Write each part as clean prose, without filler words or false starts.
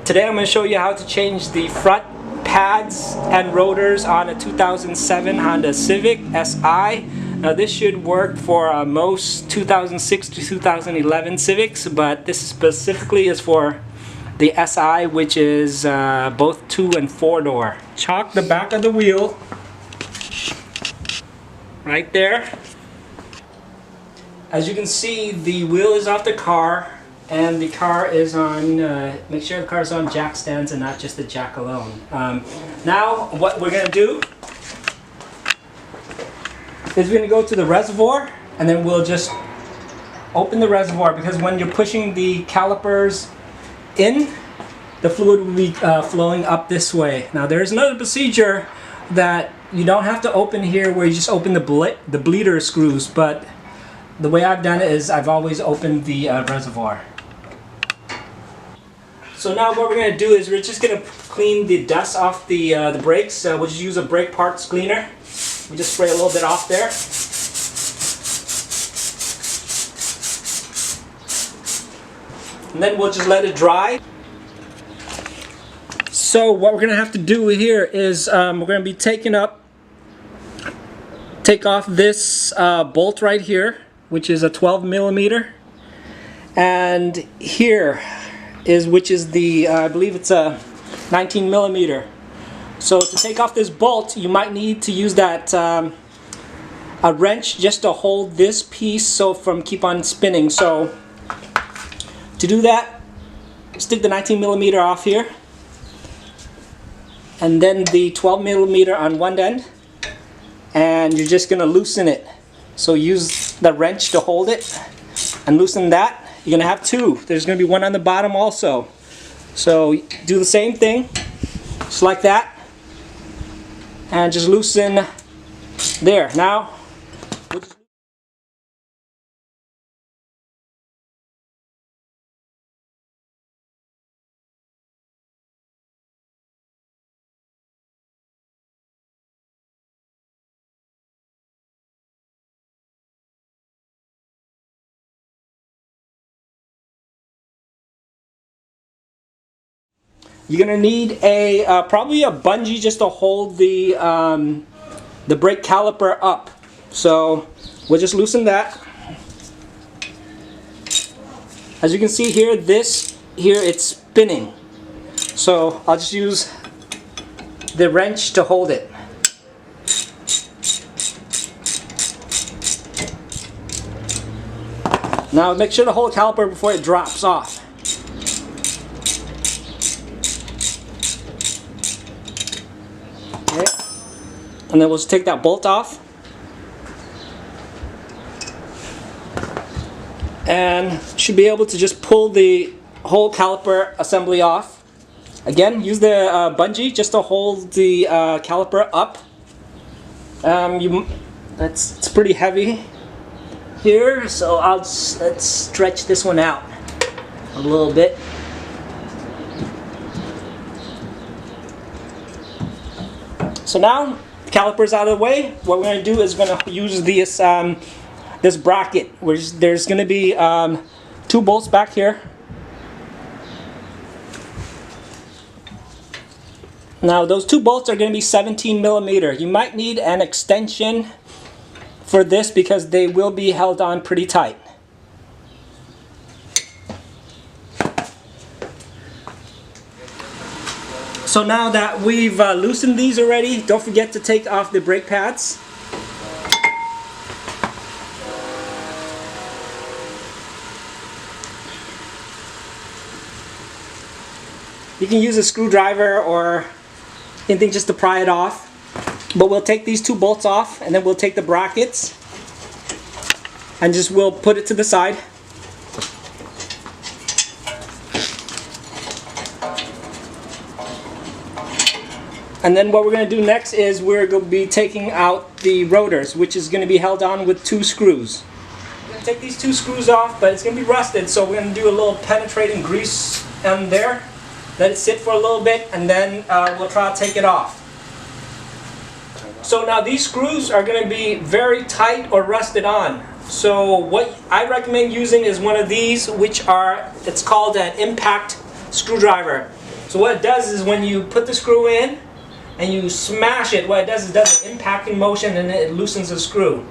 Today I'm going to show you how to change the front pads and rotors on a 2007 Honda Civic Si. Now this should work for most 2006 to 2011 Civics, but this specifically is for the Si, which is both 2 and 4 door. Chalk the back of the wheel right there. As you can see, the wheel is off the car, and the car is on, make sure the car is on jack stands and not just the jack alone. Now what we're going to do is we're going to go to the reservoir, and then we'll just open the reservoir, because when you're pushing the calipers in, the fluid will be flowing up this way. Now there's another procedure that you don't have to open here, where you just open the bleeder screws, but the way I've done it is I've always opened the reservoir. So now what we're going to do is we're just going to clean the dust off the brakes. We'll just use a brake parts cleaner. We just spray a little bit off there. And then we'll just let it dry. So what we're going to have to do here is we're going to be take off this bolt right here, which is a 12 millimeter, and here is the I believe it's a 19 millimeter. So to take off this bolt, you might need to use that a wrench just to hold this piece so from keep on spinning. So to do that, stick the 19 millimeter off here, and then the 12 millimeter on one end, and you're just gonna loosen it. So use the wrench to hold it and loosen that. You're gonna have two. There's gonna be one on the bottom also. So do the same thing, just like that, and just loosen there. Now you're gonna need a probably a bungee just to hold the brake caliper up. So we'll just loosen that. As you can see here, it's spinning. So I'll just use the wrench to hold it. Now make sure to hold the caliper before it drops off. And then we'll just take that bolt off, and should be able to just pull the whole caliper assembly off. Again, use the bungee just to hold the caliper up. It's pretty heavy here, so let's stretch this one out a little bit. So now caliper's out of the way. What we're going to do is we're going to use this bracket. There's going to be 2 bolts back here. Now those 2 bolts are going to be 17 millimeter. You might need an extension for this because they will be held on pretty tight. So now that we've loosened these already, don't forget to take off the brake pads. You can use a screwdriver or anything just to pry it off. But we'll take these 2 bolts off, and then we'll take the brackets and we'll put it to the side. And then what we're going to do next is we're going to be taking out the rotors, which is going to be held on with 2 screws. We're going to take these 2 screws off, but it's going to be rusted, so we're going to do a little penetrating grease on there. Let it sit for a little bit, and then we'll try to take it off. So now these screws are going to be very tight or rusted on. So what I recommend using is one of these, which it's called an impact screwdriver. So what it does is when you put the screw in and you smash it, what it does is it does an impacting motion and it loosens the screw.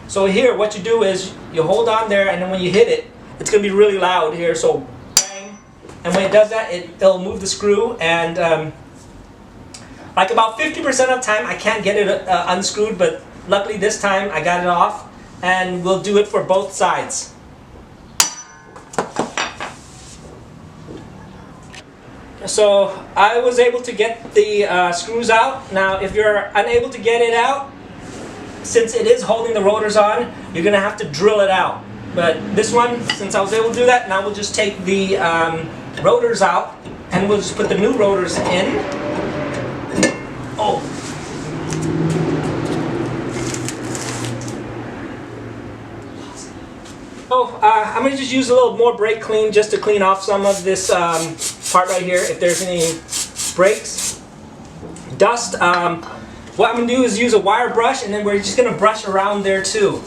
So here what you do is you hold on there, and then when you hit it, it's going to be really loud here, so bang. And when it does that, it'll move the screw, and like about 50% of the time I can't get it unscrewed, but luckily this time I got it off, and we'll do it for both sides. So I was able to get the screws out. Now if you're unable to get it out, since it is holding the rotors on, you're going to have to drill it out. But this one, since I was able to do that, now we'll just take the rotors out and we'll just put the new rotors in. Oh. So I'm going to just use a little more brake clean just to clean off some of this part right here if there's any brakes, dust. What I'm going to do is use a wire brush, and then we're just going to brush around there too.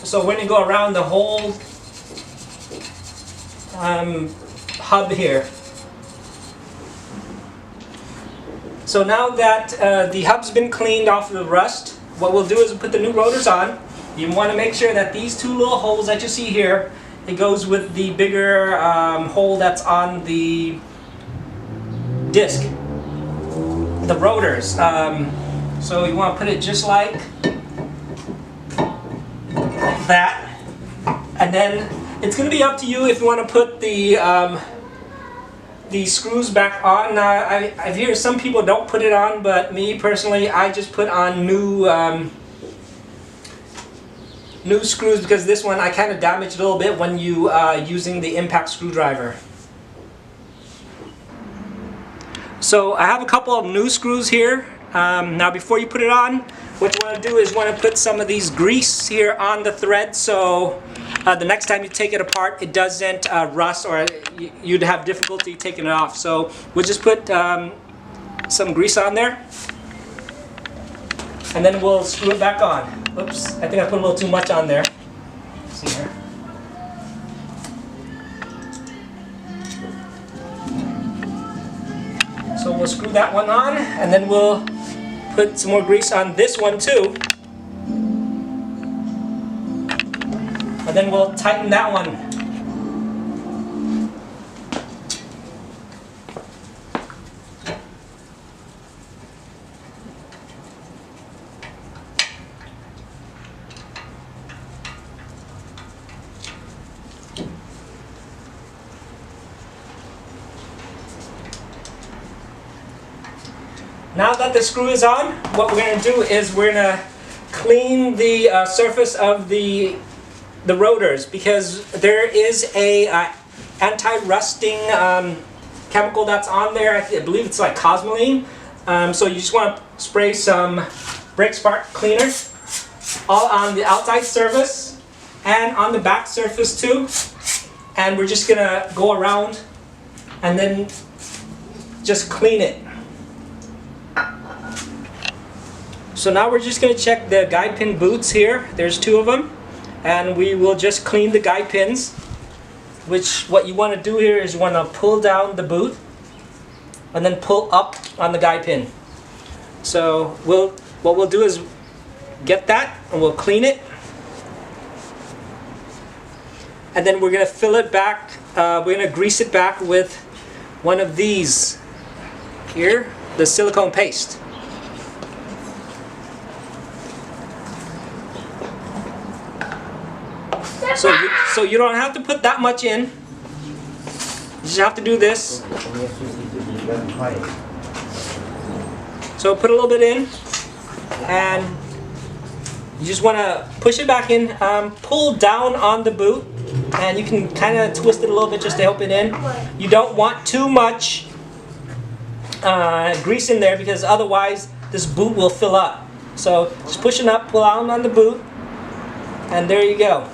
So we're going to go around the whole hub here. So now that the hub's been cleaned off of the rust, what we'll do is we'll put the new rotors on. You want to make sure that these two little holes that you see here, it goes with the bigger hole that's on the disc, the rotors. So you want to put it just like that, and then it's going to be up to you if you want to put the screws back on. Now I've heard some people don't put it on, but me personally, I just put on new screws, because this one I kind of damaged a little bit when you using the impact screwdriver. So I have a couple of new screws here. Now before you put it on, what you want to do is you want to put some of these grease here on the thread, so the next time you take it apart it doesn't rust, or you'd have difficulty taking it off. So we'll just put some grease on there, and then we'll screw it back on. Oops, I think I put a little too much on there. Let's see here. So we'll screw that one on, and then we'll put some more grease on this one too. And then we'll tighten that one. Now that the screw is on, what we're going to do is we're going to clean the surface of the rotors, because there is a anti-rusting chemical that's on there. I believe it's like cosmoline. So you just want to spray some brake spark cleaner all on the outside surface and on the back surface too. And we're just going to go around and then just clean it. So now we're just going to check the guide pin boots here. There's two of them, and we will just clean the guide pins. Which what you want to do here is you want to pull down the boot and then pull up on the guide pin. So what we'll do is get that and we'll clean it, and then we're going to fill it back. We're going to grease it back with one of these here, the silicone paste. So you don't have to put that much in. You just have to do this. So put a little bit in, and you just want to push it back in. Pull down on the boot, and you can kind of twist it a little bit just to help it in. You don't want too much grease in there, because otherwise this boot will fill up. So just push it up, pull down on the boot, and there you go.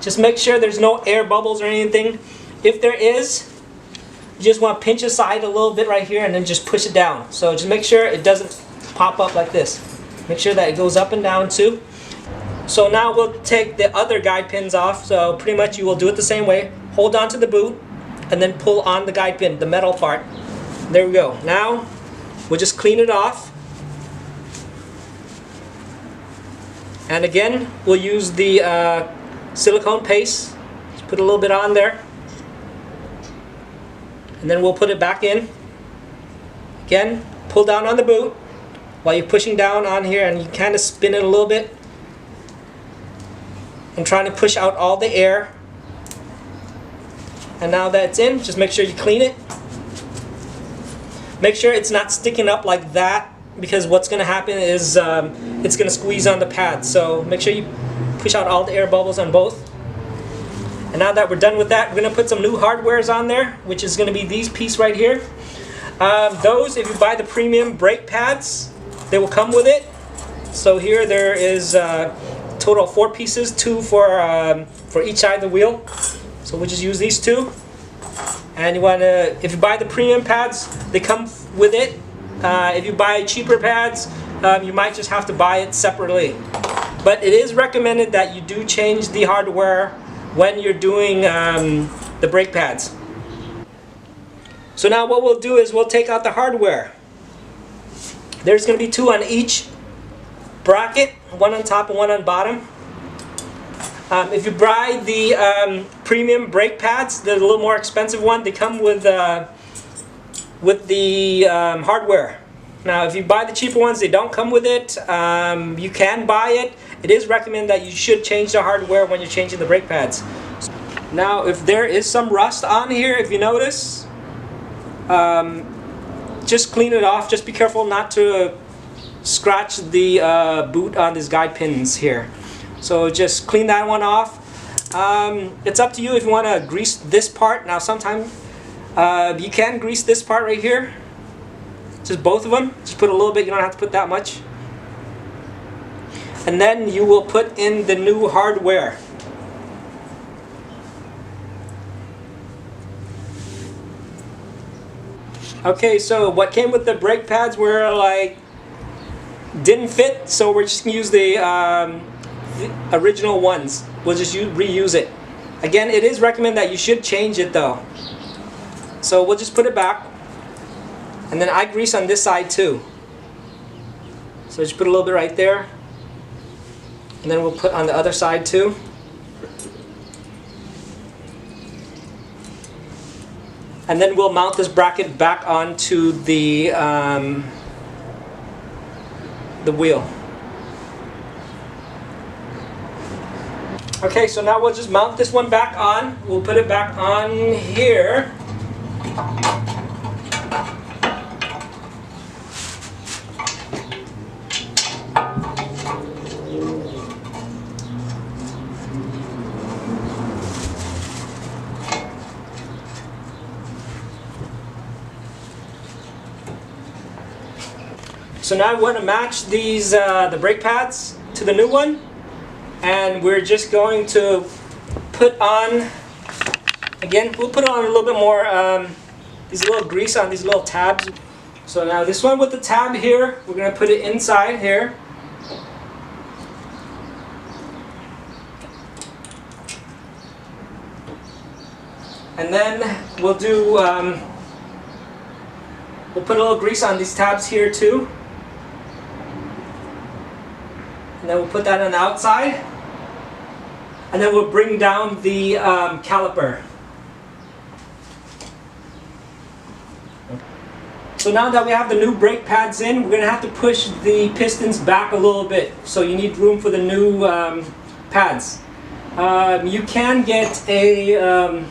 Just make sure there's no air bubbles or anything. If there is, you just want to pinch aside a little bit right here and then just push it down. So just make sure it doesn't pop up like this. Make sure that it goes up and down too. So now we'll take the other guide pins off. So pretty much you will do it the same way. Hold on to the boot and then pull on the guide pin, the metal part. There we go. Now we'll just clean it off. And again, we'll use the silicone paste. Just put a little bit on there. And then we'll put it back in. Again, pull down on the boot while you're pushing down on here, and you kind of spin it a little bit. And trying to push out all the air. And now that it's in, just make sure you clean it. Make sure it's not sticking up like that, because what's going to happen is it's going to squeeze on the pad. So make sure you push out all the air bubbles on both. And now that we're done with that, we're going to put some new hardwares on there, which is going to be these pieces right here. Those, if you buy the premium brake pads, they will come with it. So here there is total of 4 pieces, 2 for each side of the wheel. So we'll just use these 2. And you want to, if you buy the premium pads, they come with it. If you buy cheaper pads, you might just have to buy it separately. But it is recommended that you do change the hardware when you're doing the brake pads. So now what we'll do is we'll take out the hardware. There's going to be 2 on each bracket, 1 on top and 1 on bottom. If you buy the premium brake pads, they're a little more expensive one. They come with the hardware. Now, if you buy the cheaper ones, they don't come with it. You can buy it. It is recommended that you should change the hardware when you're changing the brake pads. Now, if there is some rust on here, if you notice, just clean it off. Just be careful not to scratch the boot on these guide pins here. So just clean that one off. It's up to you if you want to grease this part. Now sometimes you can grease this part right here. Just both of them. Just put a little bit, you don't have to put that much. And then you will put in the new hardware. Okay, so what came with the brake pads were like didn't fit, so we're just gonna use the original ones. We'll just reuse it. Again, it is recommended that you should change it though. So we'll just put it back, and then I grease on this side too. So just put a little bit right there, and then we'll put on the other side too. And then we'll mount this bracket back onto the wheel. Okay, so now we'll just mount this one back on. We'll put it back on here. So now we want to match these the brake pads to the new one, and we're just going to put on, again, we'll put on a little bit more these little grease on these little tabs. So now this one with the tab here, we're going to put it inside here. And then we'll do we'll put a little grease on these tabs here too. And then we'll put that on the outside. And then we'll bring down the caliper. So now that we have the new brake pads in, we're going to have to push the pistons back a little bit. So you need room for the new pads. You can get a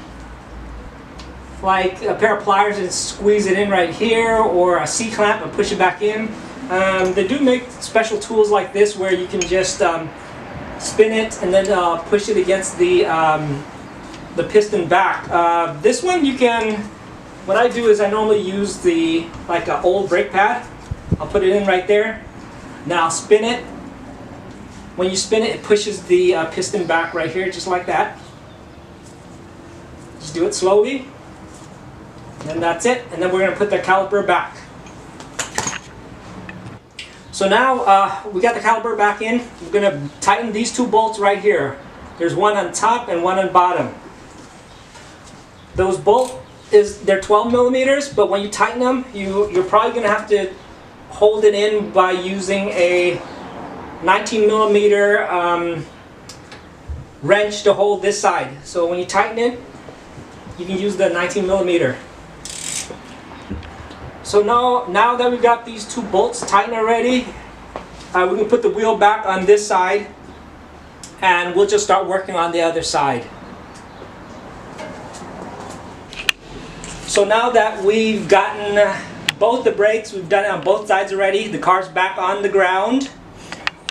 like a pair of pliers and squeeze it in right here, or a C-clamp and push it back in. They do make special tools like this where you can just spin it and then push it against the piston back. This one you can, what I do is I normally use the like an old brake pad. I'll put it in right there. Now I'll spin it. When you spin it, it pushes the piston back right here, just like that. Just do it slowly. And that's it. And then we're going to put the caliper back. So now we got the caliper back in. We're going to tighten these 2 bolts right here. There's one on top and one on bottom. Those bolt they're 12 millimeters, but when you tighten them, you're probably going to have to hold it in by using a 19 millimeter wrench to hold this side. So when you tighten it, you can use the 19 millimeter. So now that we've got these two bolts tightened already, we can put the wheel back on this side, and we'll just start working on the other side. So now that we've gotten both the brakes, we've done it on both sides already, the car's back on the ground.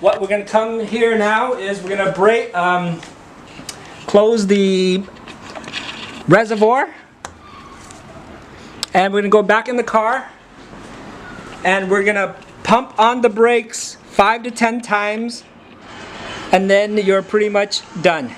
What we're going to come here now is we're going to close the reservoir, and we're going to go back in the car, and we're going to pump on the brakes 5 to 10 times, and then you're pretty much done.